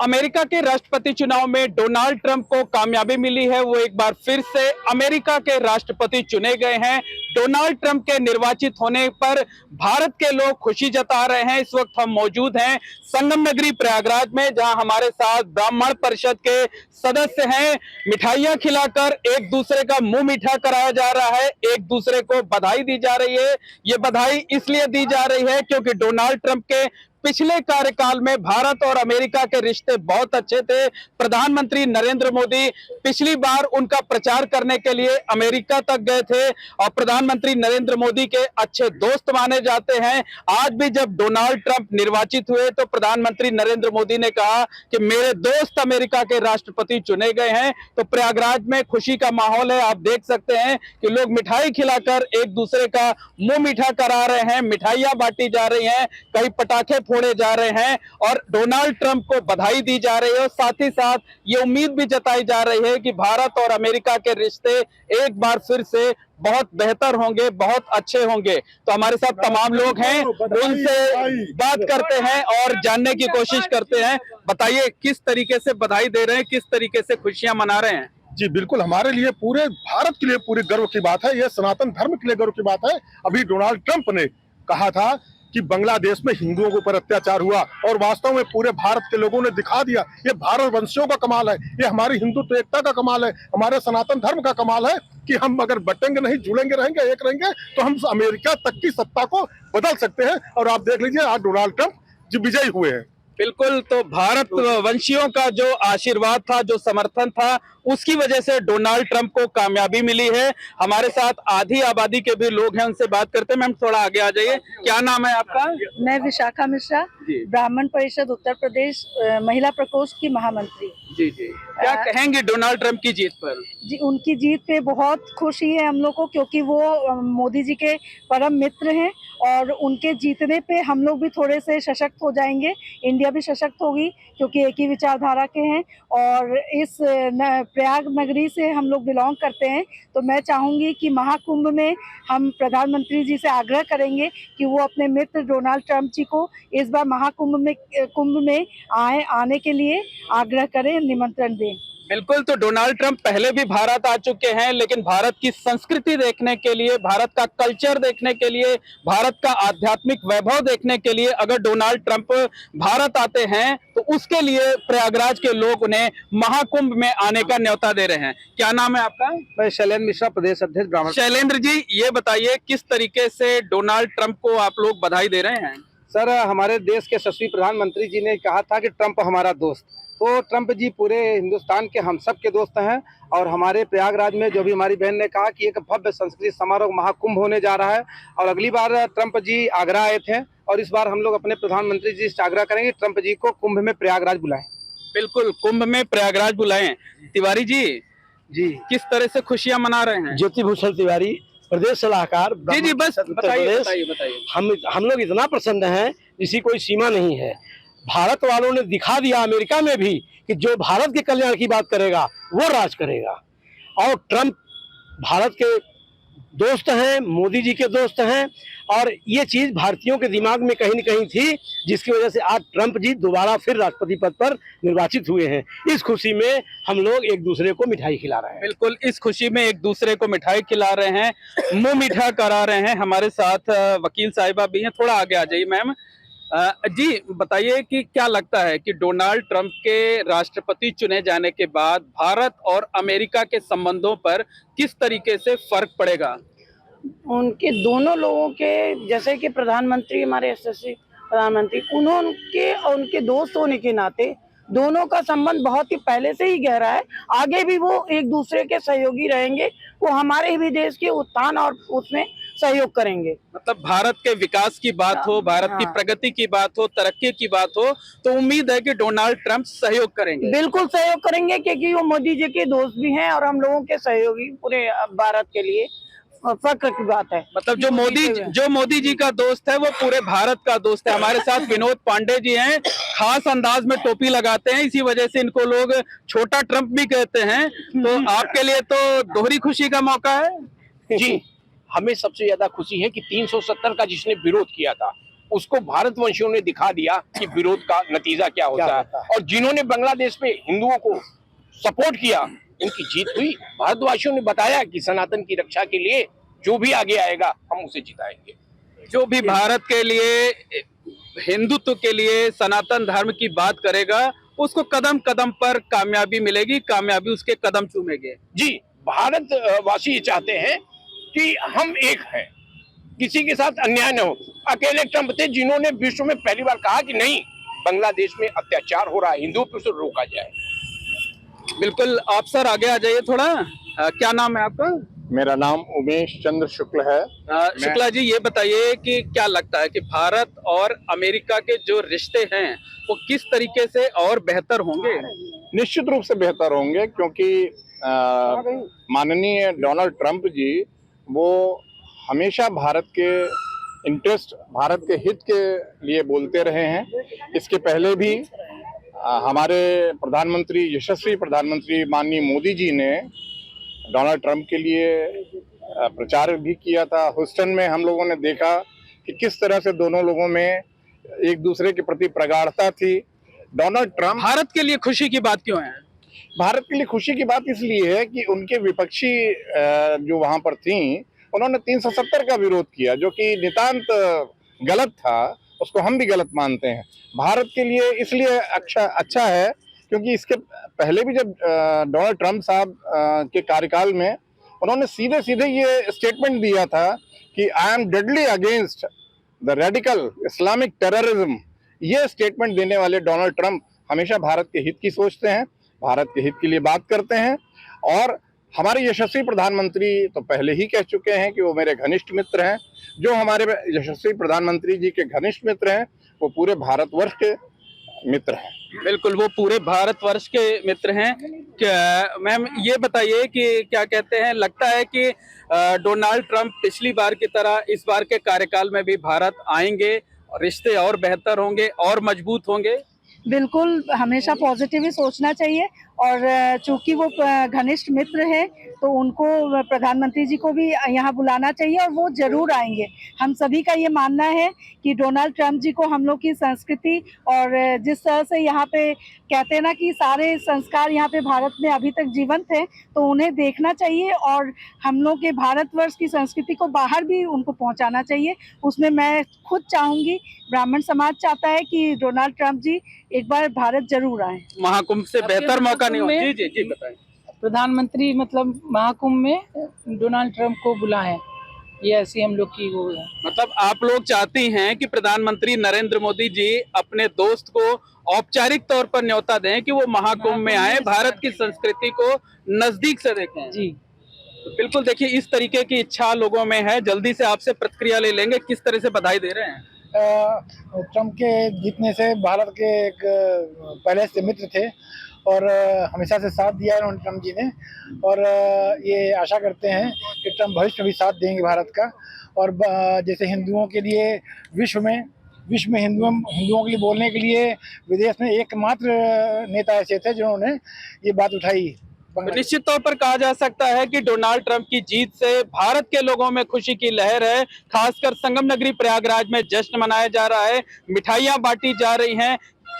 America के राष्ट्रपति चुनाव में डोनाल्ड ट्रंप को कामयाबी मिली है। वो एक बार फिर से अमेरिका के राष्ट्रपति चुने गए हैं। डोनाल्ड ट्रंप के निर्वाचित होने पर भारत के लोग खुशी जता रहे हैं। इस वक्त हम मौजूद हैं संगम नगरी प्रयागराज में, जहां हमारे साथ ब्राह्मण परिषद के सदस्य हैं। मिठाइयां खिलाकर एक दूसरे का मुंह मीठा कराया जा रहा है, एक दूसरे को बधाई दी जा रही है। ये बधाई इसलिए दी जा रही है क्योंकि डोनाल्ड ट्रंप के पिछले कार्यकाल में भारत और अमेरिका के रिश्ते बहुत अच्छे थे। प्रधानमंत्री नरेंद्र मोदी पिछली बार उनका प्रचार करने के लिए अमेरिका तक गए थे और प्रधानमंत्री नरेंद्र मोदी के अच्छे दोस्त माने जाते हैं। आज भी जब डोनाल्ड ट्रंप निर्वाचित हुए तो प्रधानमंत्री नरेंद्र मोदी ने कहा कि मेरे दोस्त अमेरिका के राष्ट्रपति चुने गए हैं। तो प्रयागराज में खुशी का माहौल है। आप देख सकते हैं कि लोग मिठाई खिलाकर एक दूसरे का मुंह मीठा करा रहे हैं, मिठाइयां बांटी जा रही हैं, कई पटाखे फोड़े जा रहे हैं और डोनाल्ड ट्रंप को बधाई दी जा रही है। और साथ ही साथ ये उम्मीद भी जताई जा रही है कि भारत और अमेरिका के रिश्ते एक बार फिर से बहुत बेहतर होंगे, बहुत अच्छे होंगे। तो हमारे साथ तमाम लोग हैं, उनसे बात करते हैं और जानने की कोशिश करते हैं। बताइए किस तरीके से बधाई दे रहे हैं, किस तरीके से खुशियां मना रहे हैं? जी बिल्कुल, हमारे लिए पूरे भारत के लिए पूरे गर्व की बात है। यह सनातन धर्म के लिए गर्व की बात है। अभी डोनाल्ड ट्रंप ने कहा था कि बांग्लादेश में हिंदुओं के ऊपर अत्याचार हुआ और वास्तव में पूरे भारत के लोगों ने दिखा दिया। ये भारत वंशियों का कमाल है, ये हमारी हिंदुत्व एकता का कमाल है, हमारे सनातन धर्म का कमाल है कि हम अगर बटेंगे नहीं, जुड़ेंगे रहेंगे, एक रहेंगे तो हम अमेरिका तक की सत्ता को बदल सकते हैं। और आप देख लीजिए आज डोनाल्ड ट्रंप जी विजयी हुए हैं। बिल्कुल, तो भारत वंशियों का जो आशीर्वाद था, जो समर्थन था, उसकी वजह से डोनाल्ड ट्रंप को कामयाबी मिली है। हमारे साथ आधी आबादी के भी लोग हैं, उनसे बात करते हैं। मैम थोड़ा आगे आ जाइए, क्या नाम है आपका? मैं विशाखा मिश्रा, ब्राह्मण परिषद उत्तर प्रदेश महिला प्रकोष्ठ की महामंत्री। जी जी, क्या कहेंगे डोनाल्ड ट्रंप की जीत पर? जी, उनकी जीत पे बहुत खुशी है हम लोग को, क्योंकि वो मोदी जी के परम मित्र हैं और उनके जीतने पे हम लोग भी थोड़े से सशक्त हो जाएंगे। इंडिया भी सशक्त होगी क्योंकि एक ही विचारधारा के हैं और इस प्रयाग नगरी से हम लोग बिलोंग करते हैं। तो मैं चाहूँगी कि महाकुंभ में हम प्रधानमंत्री जी से आग्रह करेंगे कि वो अपने मित्र डोनाल्ड ट्रंप जी को इस बार कुंभ में आने के लिए आग्रह करें, निमंत्रण दें। बिल्कुल, तो डोनाल्ड ट्रंप पहले भी भारत आ चुके हैं, लेकिन भारत की संस्कृति देखने के लिए, भारत का कल्चर देखने के लिए, भारत का आध्यात्मिक वैभव देखने के लिए अगर डोनाल्ड ट्रंप भारत आते हैं तो उसके लिए प्रयागराज के लोग उन्हें महाकुंभ में आने का न्योता दे रहे हैं। क्या नाम है आपका? मैं शैलेंद्र मिश्रा, प्रदेश अध्यक्ष ब्राह्मण। शैलेंद्र जी, ये बताइए किस तरीके से डोनाल्ड ट्रंप को आप लोग बधाई दे रहे हैं? सर, हमारे देश के यशस्वी प्रधानमंत्री जी ने कहा था कि ट्रंप हमारा दोस्त, तो ट्रंप जी पूरे हिंदुस्तान के हम सब के दोस्त हैं। और हमारे प्रयागराज में जो भी हमारी बहन ने कहा कि एक भव्य संस्कृत समारोह महाकुंभ होने जा रहा है और अगली बार ट्रंप जी आगरा आए थे और इस बार हम लोग अपने प्रधानमंत्री जी से आग्रह करेंगे ट्रंप जी को कुंभ में प्रयागराज बुलाएं। बिल्कुल, कुंभ में प्रयागराज बुलाएं। तिवारी जी किस तरह से खुशियां मना रहे हैं? ज्योति भूषण तिवारी, प्रदेश सलाहकार। जी बस बताइए। हम लोग इतना प्रसन्न हैं जिसकी कोई सीमा नहीं है। भारत वालों ने दिखा दिया अमेरिका में भी कि जो भारत के कल्याण की बात करेगा वो राज करेगा। और ट्रंप भारत के दोस्त हैं, मोदी जी के दोस्त हैं और ये चीज भारतीयों के दिमाग में कहीं न कहीं थी, जिसकी वजह से आज ट्रंप जी दोबारा फिर राष्ट्रपति पद पर निर्वाचित हुए हैं। इस खुशी में हम लोग एक दूसरे को मिठाई खिला रहे हैं। बिल्कुल, इस खुशी में एक दूसरे को मिठाई खिला रहे हैं, मुंह मीठा करा रहे हैं। हमारे साथ वकील साहिबा भी हैं, थोड़ा आगे आ जाइए मैम। जी बताइए कि क्या लगता है कि डोनाल्ड ट्रंप के राष्ट्रपति चुने जाने के बाद भारत और अमेरिका के संबंधों पर किस तरीके से फर्क पड़ेगा? उनके दोनों लोगों के, जैसे कि प्रधानमंत्री हमारे यशस्वी प्रधानमंत्री, उनके और उनके दोस्त होने के नाते दोनों का संबंध बहुत ही पहले से ही गहरा है। आगे भी वो एक दूसरे के सहयोगी रहेंगे, वो हमारे भी देश के उत्थान और उसमें सहयोग करेंगे। मतलब भारत के विकास की बात हो, भारत की प्रगति की बात हो, तरक्की की बात हो, तो उम्मीद है कि डोनाल्ड ट्रंप सहयोग करेंगे। बिल्कुल सहयोग करेंगे, क्योंकि वो मोदी जी के दोस्त भी हैं और हम लोगों के सहयोगी पूरे भारत के लिए फक्र की बात है। मतलब जो मोदी जी का दोस्त है वो पूरे भारत का दोस्त है। हमारे साथ विनोद पांडे जी हैं, खास अंदाज में टोपी लगाते हैं, इसी वजह से इनको लोग छोटा ट्रंप भी कहते हैं। तो आपके लिए तो दोहरी खुशी का मौका है। जी, हमें सबसे ज्यादा खुशी है कि 370 का जिसने विरोध किया था उसको भारतवंशियों ने दिखा दिया कि विरोध का नतीजा क्या होता है। और जिन्होंने बांग्लादेश में हिंदुओं को सपोर्ट किया, इनकी जीत हुई। भारतवासियों ने बताया कि सनातन की रक्षा के लिए जो भी आगे आएगा हम उसे जिताएंगे। जो भी भारत के लिए, हिंदुत्व के लिए, सनातन धर्म की बात करेगा, उसको कदम कदम पर कामयाबी मिलेगी, कामयाबी उसके कदम चूमेंगे। जी, भारतवासी ये चाहते हैं कि हम एक हैं, किसी के साथ अन्याय न हो। अकेले ट्रंप थे जिन्होंने विश्व में पहली बार कहा कि नहीं, बांग्लादेश में अत्याचार हो रहा है, हिंदुओं पर उसे रोका जाए। बिल्कुल। आप सर आगे आ जाइए थोड़ा। क्या नाम है आपका? मेरा नाम उमेश चंद्र शुक्ल है। शुक्ला जी, ये बताइए कि क्या लगता है कि भारत और अमेरिका के जो रिश्ते हैं वो किस तरीके से और बेहतर होंगे? निश्चित रूप से बेहतर होंगे, क्योंकि माननीय डोनाल्ड ट्रंप जी वो हमेशा भारत के इंटरेस्ट, भारत के हित के लिए बोलते रहे हैं। इसके पहले भी हमारे प्रधानमंत्री, यशस्वी प्रधानमंत्री माननीय मोदी जी ने डोनाल्ड ट्रंप के लिए प्रचार भी किया था। ह्यूस्टन में हम लोगों ने देखा कि किस तरह से दोनों लोगों में एक दूसरे के प्रति प्रगाढ़ता थी। डोनाल्ड ट्रंप, भारत के लिए खुशी की बात क्यों है? भारत के लिए खुशी की बात इसलिए है कि उनके विपक्षी जो वहां पर थी, उन्होंने 370 का विरोध किया, जो कि नितांत गलत था। उसको हम भी गलत मानते हैं। भारत के लिए इसलिए अच्छा है क्योंकि इसके पहले भी जब डोनाल्ड ट्रंप साहब के कार्यकाल में उन्होंने सीधे सीधे ये स्टेटमेंट दिया था कि I am deadly against the radical Islamic terrorism. ये स्टेटमेंट देने वाले डोनाल्ड ट्रंप हमेशा भारत के हित की सोचते हैं, भारत के हित के लिए बात करते हैं। और हमारे यशस्वी प्रधानमंत्री तो पहले ही कह चुके हैं कि वो मेरे घनिष्ठ मित्र हैं। जो हमारे यशस्वी प्रधानमंत्री जी के घनिष्ठ मित्र हैं वो पूरे भारतवर्ष के मित्र हैं। बिल्कुल, वो पूरे भारतवर्ष के मित्र हैं। क्या मैम ये बताइए कि क्या कहते हैं, लगता है कि डोनाल्ड ट्रंप पिछली बार की तरह इस बार के कार्यकाल में भी भारत आएंगे और रिश्ते और बेहतर होंगे और मजबूत होंगे? बिल्कुल, हमेशा पॉजिटिव ही सोचना चाहिए। और चूंकि वो घनिष्ठ मित्र हैं तो उनको, प्रधानमंत्री जी को भी यहाँ बुलाना चाहिए और वो जरूर आएंगे। हम सभी का ये मानना है कि डोनाल्ड ट्रंप जी को हम लोग की संस्कृति और जिस तरह से यहाँ पे कहते हैं ना कि सारे संस्कार यहाँ पे भारत में अभी तक जीवंत हैं, तो उन्हें देखना चाहिए और हम लोग के भारतवर्ष की संस्कृति को बाहर भी उनको पहुँचाना चाहिए। उसमें मैं खुद चाहूँगी, ब्राह्मण समाज चाहता है कि डोनाल्ड ट्रंप जी एक बार भारत जरूर आए। महाकुंभ से बेहतर मौका नहीं हो? जी जी जी बताएं। प्रधानमंत्री मतलब महाकुंभ में डोनाल्ड ट्रंप को बुलाएं, ये ऐसी हम लोग की वो है। मतलब आप लोग चाहती हैं कि प्रधानमंत्री नरेंद्र मोदी जी अपने दोस्त को औपचारिक तौर पर न्योता दें कि वो महाकुंभ में आए, भारत की संस्कृति को नजदीक से देखें। जी तो बिल्कुल, देखिए इस तरीके की इच्छा लोगों में है। जल्दी से आपसे प्रतिक्रिया ले लेंगे, किस तरह से बधाई दे रहे हैं? ट्रंप के जीतने से भारत के एक पहले से मित्र थे और हमेशा से साथ दिया है उन्होंने, ट्रंप जी ने। और ये आशा करते हैं कि ट्रंप भविष्य में भी साथ देंगे भारत का। और जैसे हिंदुओं के लिए विश्व में हिंदुओं के लिए बोलने के लिए विदेश में एकमात्र नेता ऐसे थे जिन्होंने ये बात उठाई। तो निश्चित तौर पर कहा जा सकता है कि डोनाल्ड ट्रंप की जीत से भारत के लोगों में खुशी की लहर है। खासकर संगम नगरी प्रयागराज में जश्न मनाया जा रहा है, मिठाइयां बांटी जा रही हैं।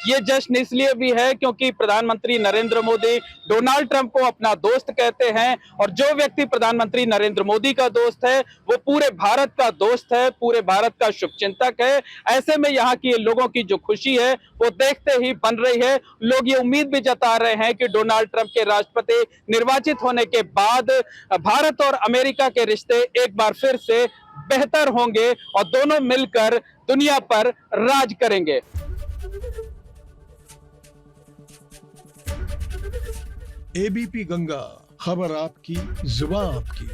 ये जश्न इसलिए भी है क्योंकि प्रधानमंत्री नरेंद्र मोदी डोनाल्ड ट्रंप को अपना दोस्त कहते हैं और जो व्यक्ति प्रधानमंत्री नरेंद्र मोदी का दोस्त है वो पूरे भारत का दोस्त है, पूरे भारत का शुभचिंतक है। ऐसे में यहाँ की लोगों की जो खुशी है वो देखते ही बन रही है। लोग ये उम्मीद भी जता रहे हैं कि डोनाल्ड ट्रंप के राष्ट्रपति निर्वाचित होने के बाद भारत और अमेरिका के रिश्ते एक बार फिर से बेहतर होंगे और दोनों मिलकर दुनिया पर राज करेंगे। एबीपी गंगा, खबर आपकी, जुबान आपकी।